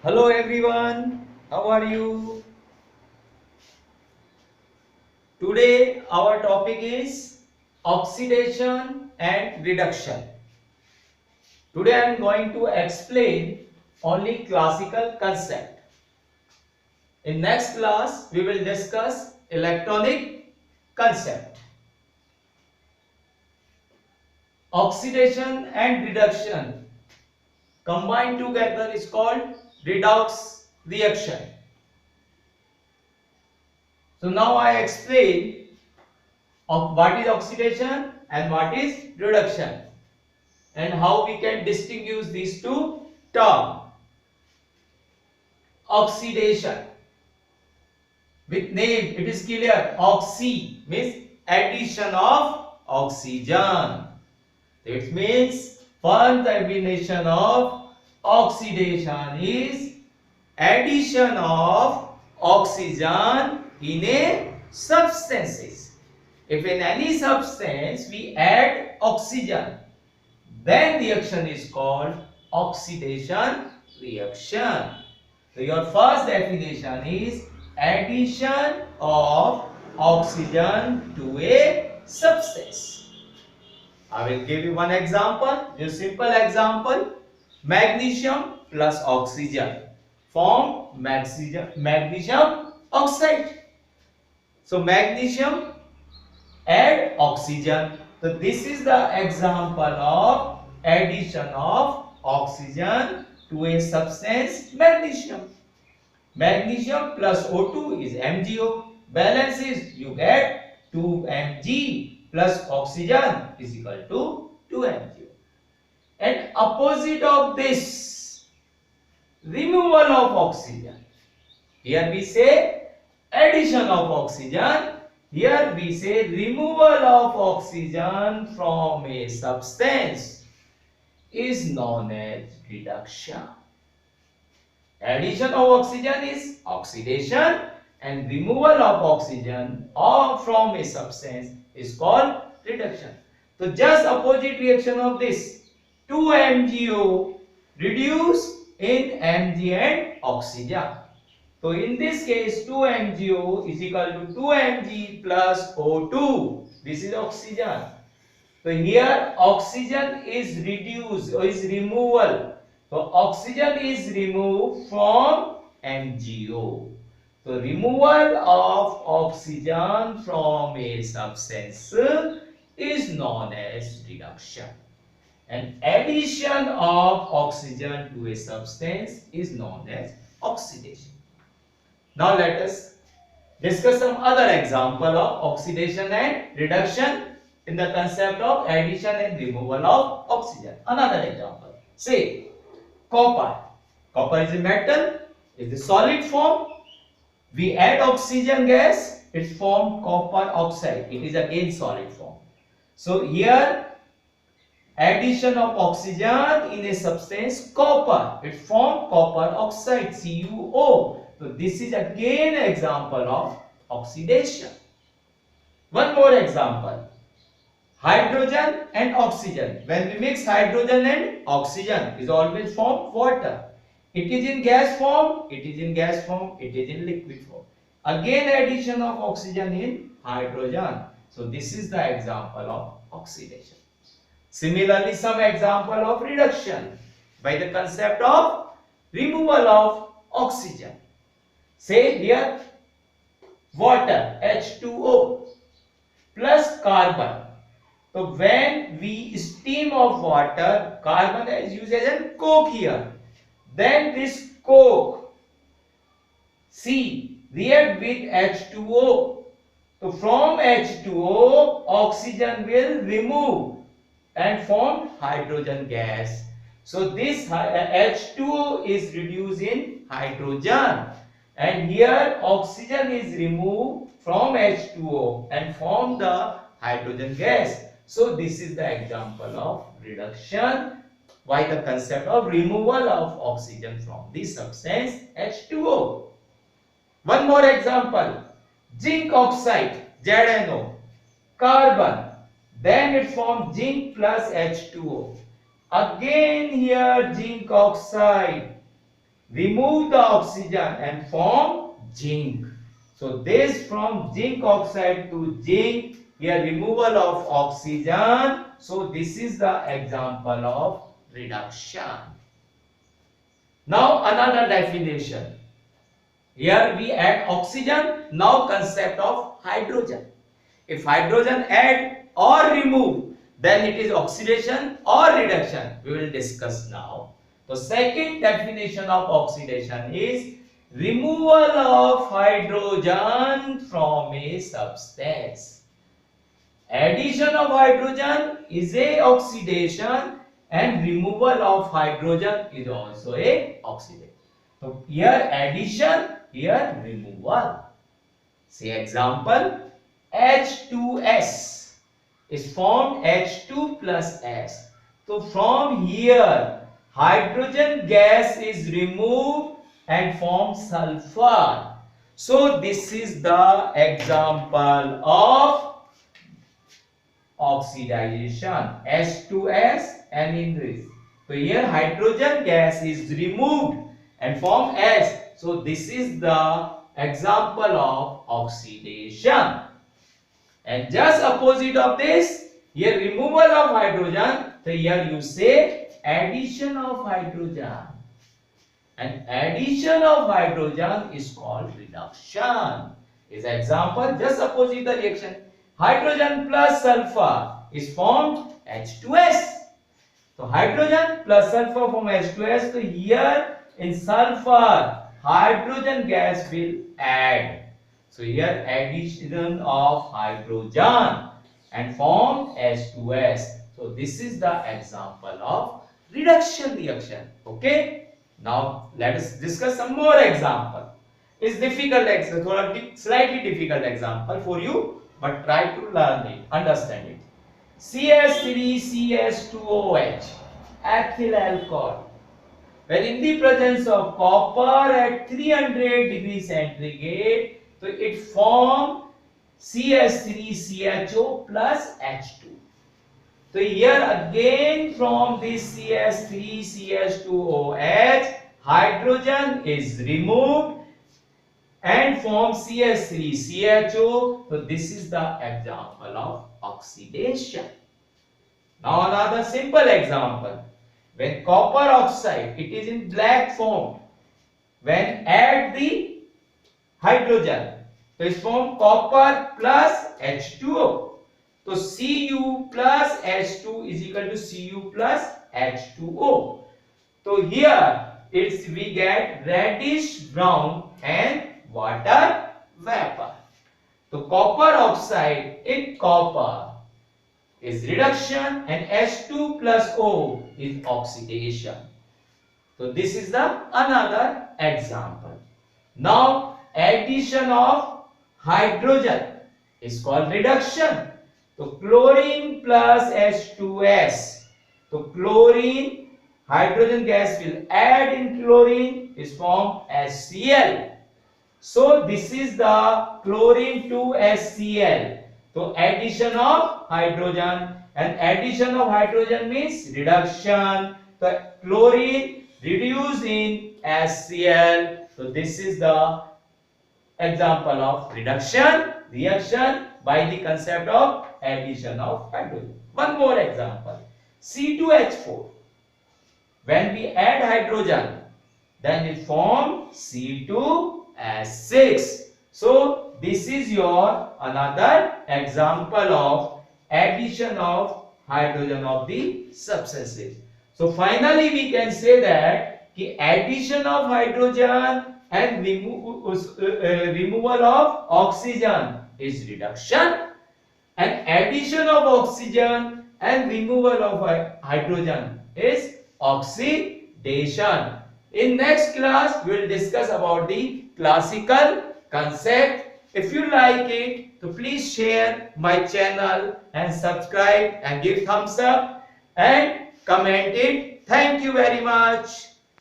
Hello everyone, how are you? Today our topic is oxidation and reduction. Today I am going to explain only classical concept. In next class we will discuss electronic concept. Oxidation and reduction combined together is called redox reaction. So now I explain of what is oxidation and what is reduction and how we can distinguish these two terms. Oxidation, with name it is clear, oxy means addition of oxygen. It means first definition of oxidation is addition of oxygen in a substances. If in any substance we add oxygen, then reaction is called oxidation reaction. So your first definition is addition of oxygen to a substance. I will give you one example, just simple example. Magnesium plus oxygen form magnesium oxide. So magnesium add oxygen. So this is the example of addition of oxygen to a substance magnesium. Magnesium plus O2 is MgO. Balance is you get 2Mg plus oxygen is equal to 2MgO. And opposite of this, removal of oxygen. Here we say addition of oxygen. Here we say removal of oxygen from a substance is known as reduction. Addition of oxygen is oxidation and removal of oxygen from a substance is called reduction. So just opposite reaction of this, 2MgO reduce in Mg and oxygen. So in this case 2MgO is equal to 2Mg plus O2. This is oxygen. So here oxygen is reduced or is removal. So oxygen is removed from MgO. So removal of oxygen from a substance is known as reduction. And addition of oxygen to a substance is known as oxidation. Now let us discuss some other example of oxidation and reduction in the concept of addition and removal of oxygen. Another example, say copper. Copper is a metal, is a solid form. We add oxygen gas, it formed copper oxide. It is again solid form. So here addition of oxygen in a substance copper, it formed copper oxide, CuO. So this is again an example of oxidation. One more example, hydrogen and oxygen. When we mix hydrogen and oxygen, is always form water. It is in gas form, it is in gas form, it is in liquid form. Again addition of oxygen in hydrogen. So this is the example of oxidation. Similarly, some example of reduction by the concept of removal of oxygen. Say here water H2O plus carbon. So when we steam of water, carbon is used as a coke here. Then this coke C react with H2O. So from H2O, oxygen will remove and form hydrogen gas. So this H2O is reduced in hydrogen. And here oxygen is removed from H2O and form the hydrogen gas. So this is the example of reduction by the concept of removal of oxygen from the substance H2O. One more example, zinc oxide, ZNO, carbon, then it forms zinc plus H2O. Again here zinc oxide remove the oxygen and form zinc. So this from zinc oxide to zinc, here removal of oxygen. So this is the example of reduction. Now another definition. Here we add oxygen, now concept of hydrogen. If hydrogen add or remove, then it is oxidation or reduction. We will discuss now. The second definition of oxidation is removal of hydrogen from a substance. Addition of hydrogen is a oxidation and removal of hydrogen is also a oxidation. So here addition, here removal. Say example, H2S is formed H2 plus S. So from here hydrogen gas is removed and forms sulfur. So this is the example of oxidation, H2S and in this. So here hydrogen gas is removed and form S. So this is the example of oxidation. And just opposite of this, here removal of hydrogen. So here you say addition of hydrogen. And addition of hydrogen is called reduction. Is example, just opposite the reaction. Hydrogen plus sulfur is formed H2S. So hydrogen plus sulfur form H2S. So here in sulfur, hydrogen gas will add. So here addition of hydrogen and form H2S. So this is the example of reduction reaction. Okay. Now let us discuss some more example. It's difficult example, slightly difficult example for you, but try to learn it, understand it. CS3CS2OH, ethyl alcohol. When in the presence of copper at 300 degrees centigrade, so it forms CS3CHO plus H2. So here again from this CS3CH2OH, hydrogen is removed and forms CS3CHO. So this is the example of oxidation. Now another simple example. When copper oxide, it is in black form. When add the hydrogen, so it's formed copper plus H2O. So Cu plus H2 is equal to Cu plus H2O. So here we get reddish brown and water vapor. So copper oxide in copper is reduction and H2 plus O is oxidation. So this is the another example. Now addition of hydrogen is called reduction. So chlorine plus H2S. So chlorine, hydrogen gas will add in chlorine is formed HCl. So this is the chlorine to HCl. So addition of hydrogen, and addition of hydrogen means reduction. So chlorine reduced in HCl. So this is the example of reduction reaction by the concept of addition of hydrogen. One more example, C2H4. When we add hydrogen, then it forms C2H6. So this is your another example of addition of hydrogen of the substances. So finally we can say that the addition of hydrogen and removal of oxygen is reduction, and addition of oxygen and removal of hydrogen is oxidation. In next class we will discuss about the classical concept. If you like it, so please share my channel and subscribe and give thumbs up and comment it. Thank you very much.